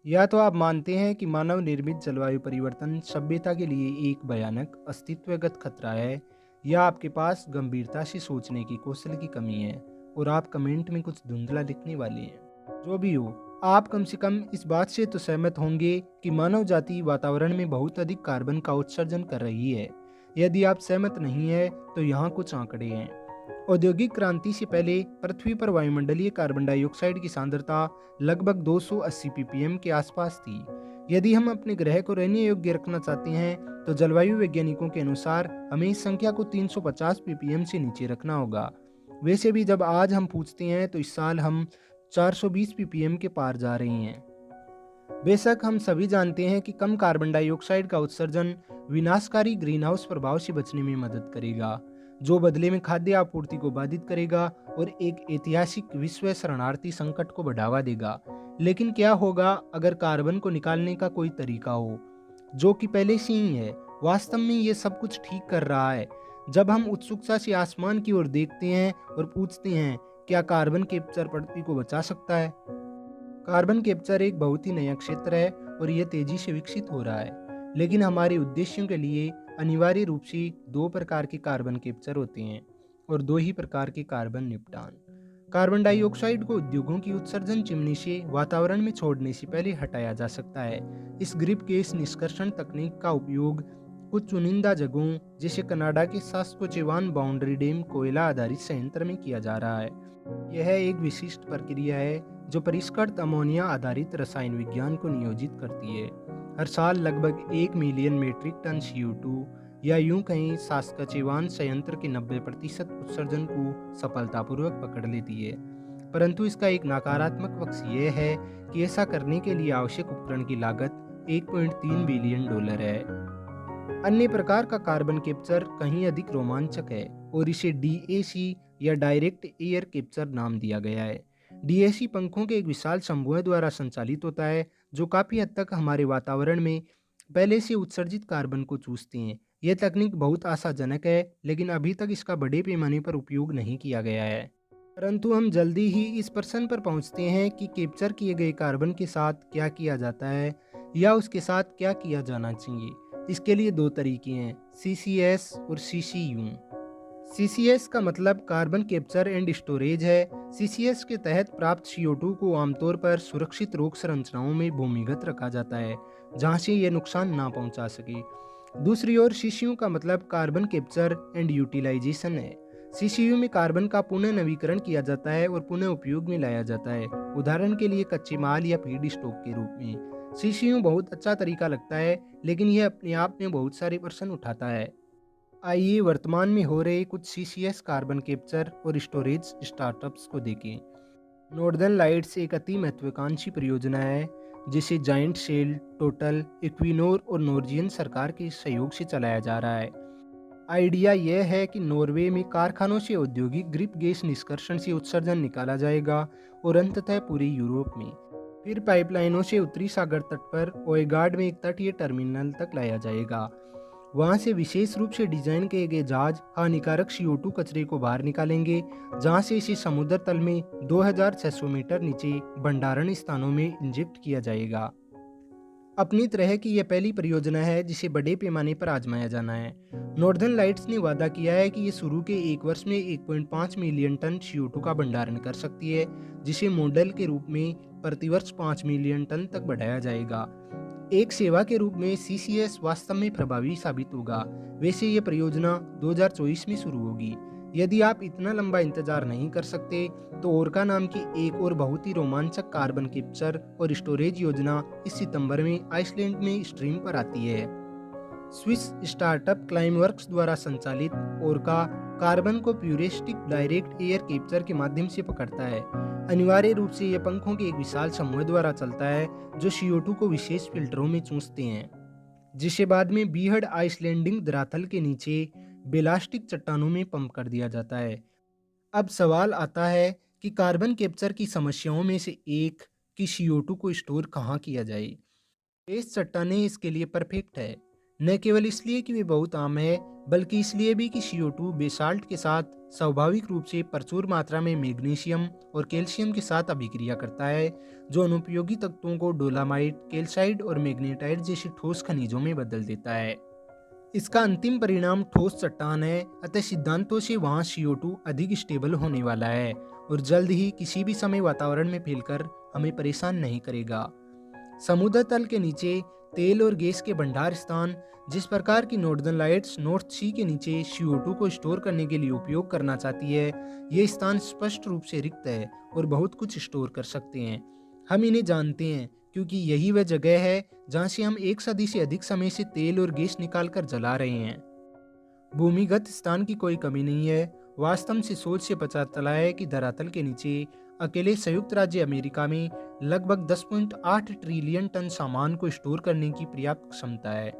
या तो आप मानते हैं कि मानव निर्मित जलवायु परिवर्तन सभ्यता के लिए एक भयानक अस्तित्वगत खतरा है, या आपके पास गंभीरता से सोचने की कौशल की कमी है और आप कमेंट में कुछ धुंधला लिखने वाले हैं। जो भी हो, आप कम से कम इस बात से तो सहमत होंगे कि मानव जाति वातावरण में बहुत अधिक कार्बन का उत्सर्जन कर रही है। यदि आप सहमत नहीं हैं, तो यहाँ कुछ आंकड़े हैं। औद्योगिक क्रांति से पहले पृथ्वी पर वायुमंडलीय कार्बन डाइऑक्साइड की सांद्रता लगभग 280 ppm के आसपास थी। यदि हम अपने ग्रह को रहने योग्य रखना चाहते हैं, तो जलवायु वैज्ञानिकों के अनुसार हमें इस संख्या को 350 ppm से नीचे रखना होगा। वैसे भी जब आज हम पूछते हैं, तो इस साल हम 420 ppm के पार जा रहे हैं। बेशक हम सभी जानते हैं कि कम कार्बन डाइऑक्साइड का उत्सर्जन विनाशकारी ग्रीनहाउस प्रभाव से बचने में मदद करेगा, जो बदले में खाद्य आपूर्ति को बाधित करेगा और एक ऐतिहासिक विश्व शरणार्थी संकट को बढ़ावा देगा। लेकिन क्या होगा अगर कार्बन को निकालने का कोई तरीका हो, जो कि पहले से ही है? वास्तव में ये सब कुछ ठीक कर रहा है। जब हम उत्सुकता से आसमान की ओर देखते हैं और पूछते हैं, क्या कार्बन कैप्चर पृथ्वी को बचा सकता है? कार्बन कैप्चर एक बहुत ही नया क्षेत्र है और यह तेजी से विकसित हो रहा है। लेकिन हमारे उद्देश्यों के लिए अनिवार्य रूप से दो प्रकार के कार्बन कैप्चर होते हैं और दो ही प्रकार के कार्बन निपटान। कार्बन डाइऑक्साइड को उद्योगों की उत्सर्जन चिमनी से वातावरण में छोड़ने से पहले हटाया जा सकता है। इस ग्रिप गैस निष्कर्षण तकनीक का उपयोग कुछ चुनिंदा जगहों जैसे कनाडा के सास्कोचेवान बाउंड्री डैम कोयला आधारित संयंत्र में किया जा रहा है। यह एक विशिष्ट प्रक्रिया है जो परिष्कृत अमोनिया आधारित रसायन विज्ञान को नियोजित करती है। हर साल लगभग 1 मिलियन मीट्रिक टन CO2, या यूं कहीं सास्कचेवान संयंत्र के 90% उत्सर्जन को सफलतापूर्वक पकड़ लेती है। परंतु इसका एक नकारात्मक पक्ष यह है कि ऐसा करने के लिए आवश्यक उपकरण की लागत 1.3 बिलियन डॉलर है। अन्य प्रकार का कार्बन कैप्चर कहीं अधिक रोमांचक है और इसे DAC या डायरेक्ट एयर कैप्चर नाम दिया गया है। DAC पंखों के एक विशाल समूह द्वारा संचालित होता है, जो काफ़ी हद तक हमारे वातावरण में पहले से उत्सर्जित कार्बन को चूसते हैं। यह तकनीक बहुत आशाजनक है, लेकिन अभी तक इसका बड़े पैमाने पर उपयोग नहीं किया गया है। परंतु हम जल्दी ही इस प्रश्न पर पहुंचते हैं कि कैप्चर किए गए कार्बन के साथ क्या किया जाता है, या उसके साथ क्या किया जाना चाहिए। इसके लिए दो तरीके हैं, CCS और CCU। CCS का मतलब कार्बन कैप्चर एंड स्टोरेज है। CCS के तहत प्राप्त CO2 को आमतौर पर सुरक्षित रोग संरचनाओं में भूमिगत रखा जाता है, जहां से यह नुकसान ना पहुंचा सके। दूसरी ओर CCU का मतलब कार्बन कैप्चर एंड यूटिलाइजेशन है। CCU में कार्बन का पुनः नवीकरण किया जाता है और पुनः उपयोग में लाया जाता है, उदाहरण के लिए कच्चे माल या फीड स्टॉक के रूप में। CCU बहुत अच्छा तरीका लगता है, लेकिन यह अपने आप में बहुत सारे प्रश्न उठाता है। आइए वर्तमान में हो रहे कुछ CCS कार्बन कैप्चर और स्टोरेज स्टार्टअप्स को देखें। नॉर्दर्न लाइट्स एक अति महत्वाकांक्षी परियोजना है, जिसे जायंट सेल, टोटल, इक्विनोर और नॉर्वेजियन सरकार के सहयोग से चलाया जा रहा है। आइडिया यह है कि नॉर्वे में कारखानों से औद्योगिक ग्रिप गैस निष्कर्षण से उत्सर्जन निकाला जाएगा और अंततः पूरे यूरोप में फिर पाइपलाइनों से उत्तरी सागर तट पर ओएगार्ड में एक तटीय टर्मिनल तक लाया जाएगा। वहां से विशेष रूप से डिजाइन किए गए जहाज हानिकारक CO2 कचरे को बाहर निकालेंगे, जहां से इसे समुद्र तल में 2600 मीटर नीचे भंडारण स्थानों में इंजेक्ट किया जाएगा। अपनी तरह की यह पहली परियोजना है जिसे बड़े पैमाने पर आजमाया जाना है। नॉर्दर्न लाइट्स ने वादा किया है कि ये शुरू के एक वर्ष में 1.5 मिलियन टन CO2 का भंडारण कर सकती है, जिसे मॉडल के रूप में प्रतिवर्ष 5 मिलियन टन तक बढ़ाया जाएगा। एक सेवा के रूप में CCS वास्तव में प्रभावी साबित होगा। वैसे ये परियोजना 2024 में शुरू होगी। यदि आप इतना लंबा इंतजार नहीं कर सकते, तो ओरका नाम की एक और बहुत ही रोमांचक कार्बन कैप्चर और स्टोरेज योजना इस सितंबर में आइसलैंड में स्ट्रीम पर आती है। स्विस स्टार्टअप क्लाइमवर्क्स द्वारा संचालित ओरका कार्बन को प्यूरिस्टिक डायरेक्ट एयर कैप्चर के माध्यम से पकड़ता है। अनिवार्य रूप से यह पंखों के एक विशाल समूह द्वारा चलता है, जो CO2 को विशेष फिल्टरों में चूसते हैं, जिसे बाद में बीहड़ आइसलैंडिंग धरातल के नीचे बेलास्टिक चट्टानों में पंप कर दिया जाता है। अब सवाल आता है कि कार्बन कैप्चर की समस्याओं में से एक कि CO2 को स्टोर कहाँ किया जाए। बेस चट्टानें इसके लिए परफेक्ट है, न केवल इसलिए कि वे बहुत आम है, बल्कि इसलिए भी कि CO2 बेसाल्ट के साथ स्वाभाविक रूप से प्रचुर मात्रा में मैग्नीशियम और कैल्शियम के साथ अभिक्रिया करता है, जो अनुपयोगी तत्वों को डोलामाइट, कैल्साइट और मैग्नेटाइट जैसे ठोस खनिजों में बदल देता है। इसका अंतिम परिणाम ठोस चट्टान है, अतः सिद्धांतों से वहाँ CO2 अधिक स्टेबल होने वाला है और जल्द ही किसी भी समय वातावरण में फैलकर हमें परेशान नहीं करेगा। समुद्र तल के नीचे तेल और गैस के भंडार स्थान, जिस प्रकार की नॉर्दर्न लाइट्स नॉर्थ सी के नीचे CO2 को स्टोर करने के लिए उपयोग करना चाहती है, ये स्थान स्पष्ट रूप से रिक्त है और बहुत कुछ स्टोर कर सकते हैं। हम इन्हें जानते हैं क्योंकि यही वह जगह है जहाँ से हम 1 सदी से अधिक समय से तेल और गैस निकाल कर जला रहे हैं। भूमिगत स्थान की कोई कमी नहीं है। वास्तव से सोच से पता चला है कि धरातल के नीचे अकेले संयुक्त राज्य अमेरिका में लगभग 10.8 ट्रिलियन टन सामान को स्टोर करने की पर्याप्त क्षमता है,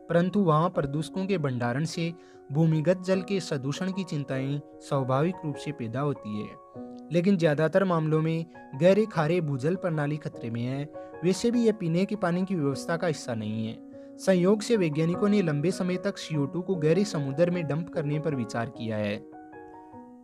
परंतु वहाँ प्रदूषकों के भंडारण से भूमिगत जल के प्रदूषण की चिंताएं स्वाभाविक रूप से पैदा होती है। लेकिन ज़्यादातर मामलों में गहरे खारे भूजल प्रणाली खतरे में है। वैसे भी यह पीने के पानी की व्यवस्था का हिस्सा नहीं है। संयोग से वैज्ञानिकों ने लंबे समय तक CO2 को गहरे समुद्र में डंप करने पर विचार किया है।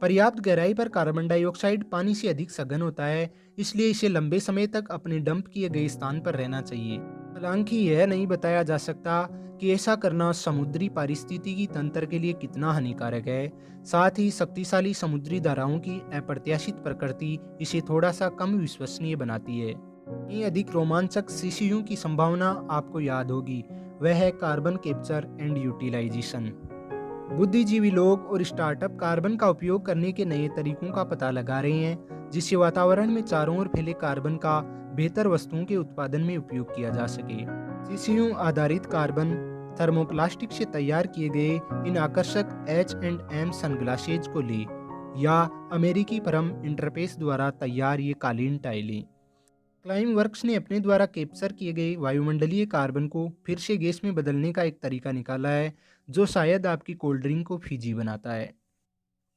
पर्याप्त गहराई पर कार्बन डाइऑक्साइड पानी से अधिक सघन होता है, इसलिए इसे लंबे समय तक अपने डंप किए गए स्थान पर रहना चाहिए। हालांकि यह नहीं बताया जा सकता कि ऐसा करना समुद्री पारिस्थितिकी तंत्र के लिए कितना हानिकारक है। साथ ही शक्तिशाली समुद्री धाराओं की अप्रत्याशित प्रकृति इसे थोड़ा सा कम विश्वसनीय बनाती है। ये अधिक रोमांचक सीसीयू की संभावना आपको याद होगी, वह है कार्बन कैप्चर एंड यूटिलाइजेशन। बुद्धिजीवी लोग और स्टार्टअप कार्बन का उपयोग करने के नए तरीकों का पता लगा रहे हैं, जिससे वातावरण में चारों ओर फैले कार्बन का बेहतर वस्तुओं के उत्पादन में उपयोग किया जा सके। सीसीयू आधारित कार्बन थर्मोप्लास्टिक से तैयार किए गए इन आकर्षक H&M सनग्लासेज को ले, या अमेरिकी फर्म इंटरफेस द्वारा तैयार ये कालीन टाइलें। क्लाइम वर्क्स ने अपने द्वारा कैप्चर किए गए वायुमंडलीय कार्बन को फिर से गैस में बदलने का एक तरीका निकाला है, जो शायद आपकी कोल्ड ड्रिंक को फिजी बनाता है।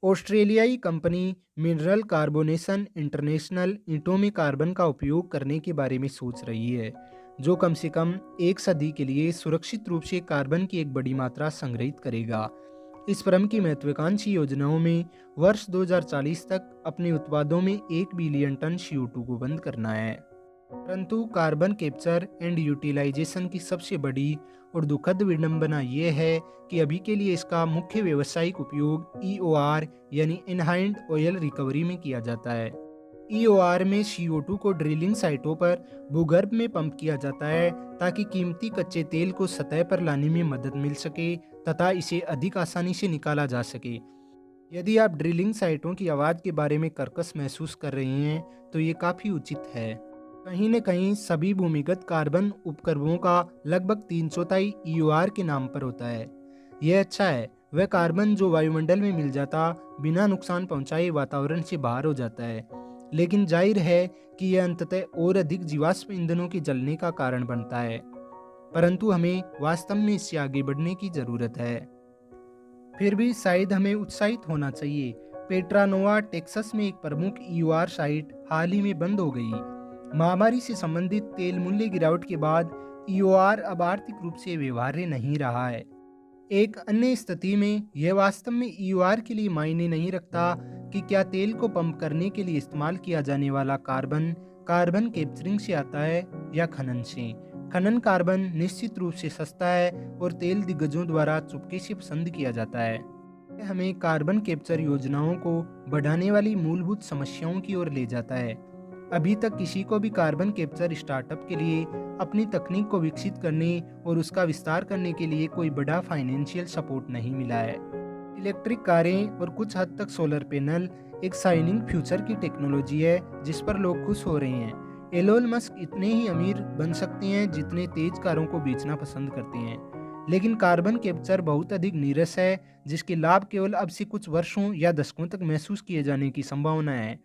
ऑस्ट्रेलियाई कंपनी मिनरल कार्बोनेशन इंटरनेशनल ईंटों में कार्बन का उपयोग करने के बारे में सोच रही है, जो कम से कम 1 सदी के लिए सुरक्षित रूप से कार्बन की एक बड़ी मात्रा संग्रहित करेगा। इस फर्म की महत्वाकांक्षी योजनाओं में वर्ष 2040 तक अपने उत्पादों में 1 बिलियन टन CO2 को बंद करना है। परंतु कार्बन कैप्चर एंड यूटिलाइजेशन की सबसे बड़ी और दुखद विडंबना यह है कि अभी के लिए इसका मुख्य व्यावसायिक उपयोग EOR यानी इनहाइंड ऑयल रिकवरी में किया जाता है। EOR में CO2 को ड्रिलिंग साइटों पर भूगर्भ में पंप किया जाता है ताकि कीमती कच्चे तेल को सतह पर लाने में मदद मिल सके तथा इसे अधिक आसानी से निकाला जा सके। यदि आप ड्रिलिंग साइटों की आवाज़ के बारे में कर्कश महसूस कर रहे हैं तो ये काफ़ी उचित है। कहीं न कहीं सभी भूमिगत कार्बन उपकरणों का लगभग 3/4 EOR के नाम पर होता है। यह अच्छा है, वह कार्बन जो वायुमंडल में मिल जाता बिना नुकसान पहुंचाए वातावरण से बाहर हो जाता है, लेकिन जाहिर है कि यह अंततः और अधिक जीवाश्म ईंधनों के जलने का कारण बनता है। परंतु हमें वास्तव में इससे आगे बढ़ने की ज़रूरत है। फिर भी शायद हमें उत्साहित होना चाहिए। पेट्रा नोवा टेक्सास में एक प्रमुख EOR साइट हाल ही में बंद हो गई। महामारी से संबंधित तेल मूल्य गिरावट के बाद EOR अब आर्थिक रूप से व्यवहार्य नहीं रहा है। एक अन्य स्थिति में यह वास्तव में EOR के लिए मायने नहीं रखता कि क्या तेल को पंप करने के लिए इस्तेमाल किया जाने वाला कार्बन कार्बन कैप्चरिंग से आता है या खनन से। खनन कार्बन निश्चित रूप से सस्ता है और तेल दिग्गजों द्वारा चुपके से पसंद किया जाता है। यह हमें कार्बन कैप्चर योजनाओं को बढ़ाने वाली मूलभूत समस्याओं की ओर ले जाता है। अभी तक किसी को भी कार्बन कैप्चर स्टार्टअप के लिए अपनी तकनीक को विकसित करने और उसका विस्तार करने के लिए कोई बड़ा फाइनेंशियल सपोर्ट नहीं मिला है। इलेक्ट्रिक कारें और कुछ हद तक सोलर पैनल एक शाइनिंग फ्यूचर की टेक्नोलॉजी है जिस पर लोग खुश हो रहे हैं। एलोन मस्क इतने ही अमीर बन सकते हैं जितने तेज कारों को बेचना पसंद करते हैं, लेकिन कार्बन कैप्चर बहुत अधिक नीरस है जिसके लाभ केवल अब से कुछ वर्षों या दशकों तक महसूस किए जाने की संभावना है।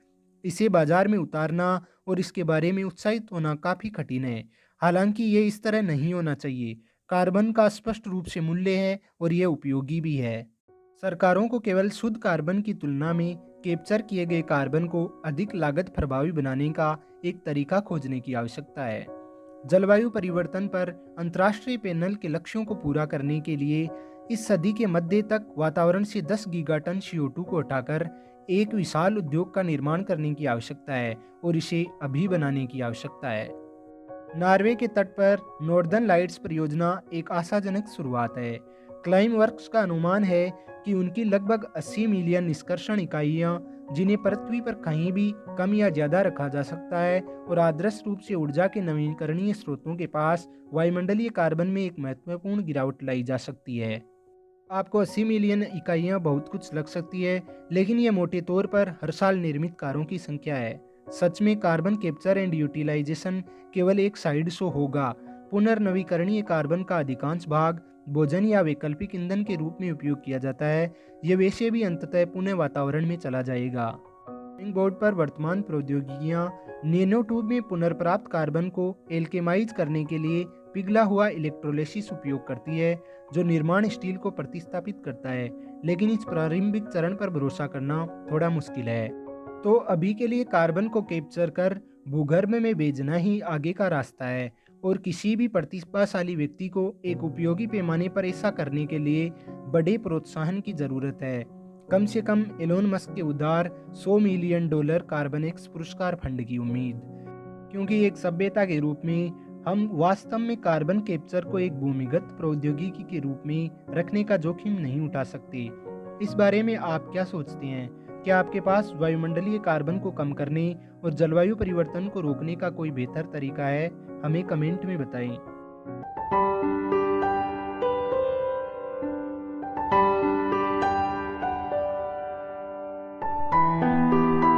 इसे बाजार में उतारना और इसके बारे में उत्साहित होना काफ़ी कठिन है। हालांकि ये इस तरह नहीं होना चाहिए। कार्बन का स्पष्ट रूप से मूल्य है और यह उपयोगी भी है। सरकारों को केवल शुद्ध कार्बन की तुलना में कैप्चर किए गए कार्बन को अधिक लागत प्रभावी बनाने का एक तरीका खोजने की आवश्यकता है। जलवायु परिवर्तन पर अंतर्राष्ट्रीय पैनल के लक्ष्यों को पूरा करने के लिए इस सदी के मध्य तक वातावरण से 10 गीगाटन CO2 को हटाकर एक विशाल उद्योग का निर्माण करने की आवश्यकता है और इसे अभी बनाने की आवश्यकता है। नॉर्वे के तट पर नॉर्दर्न लाइट्स परियोजना एक आशाजनक शुरुआत है। क्लाइम वर्क्स का अनुमान है कि उनकी लगभग 80 मिलियन निष्कर्षण इकाइयाँ, जिन्हें पृथ्वी पर कहीं भी कम या ज़्यादा रखा जा सकता है, और आदर्श रूप से ऊर्जा के नवीकरणीय स्रोतों के पास वायुमंडलीय कार्बन में एक महत्वपूर्ण गिरावट लाई जा सकती है। आपको 80 मिलियन इकाइयाँ बहुत कुछ लग सकती है, लेकिन ये मोटे तौर पर हर साल निर्मित कारों की संख्या है। सच में कार्बन कैप्चर एंड यूटिलाइजेशन केवल एक साइड शो होगा। पुनर्नवीकरणीय कार्बन का अधिकांश भाग भोजन या वैकल्पिक ईंधन के रूप में उपयोग किया जाता है। ये वैसे भी अंततः पुनः वातावरण में चला जाएगा। ड्राइंग बोर्ड पर वर्तमान प्रौद्योगिकियां नैनो ट्यूब में पुनर्प्राप्त कार्बन को एल्केमाइज करने के लिए पिघला हुआ इलेक्ट्रोलिसिस उपयोग करती है, जो निर्माण स्टील को प्रतिस्थापित करता है, लेकिन इस प्रारंभिक चरण पर भरोसा करना थोड़ा मुश्किल है। तो अभी के लिए कार्बन को कैप्चर कर भूगर्भ में भेजना ही आगे का रास्ता है, और किसी भी प्रतिभाशाली व्यक्ति को एक उपयोगी पैमाने पर ऐसा करने के लिए बड़े प्रोत्साहन की जरूरत है। कम से कम एलोन मस्क के उदार $100 मिलियन कार्बन एक्स पुरस्कार फंड की उम्मीद, क्योंकि एक सभ्यता के रूप में हम वास्तव में कार्बन कैप्चर को एक भूमिगत प्रौद्योगिकी के रूप में रखने का जोखिम नहीं उठा सकते। इस बारे में आप क्या सोचते हैं? क्या आपके पास वायुमंडलीय कार्बन को कम करने और जलवायु परिवर्तन को रोकने का कोई बेहतर तरीका है? हमें कमेंट में बताएं।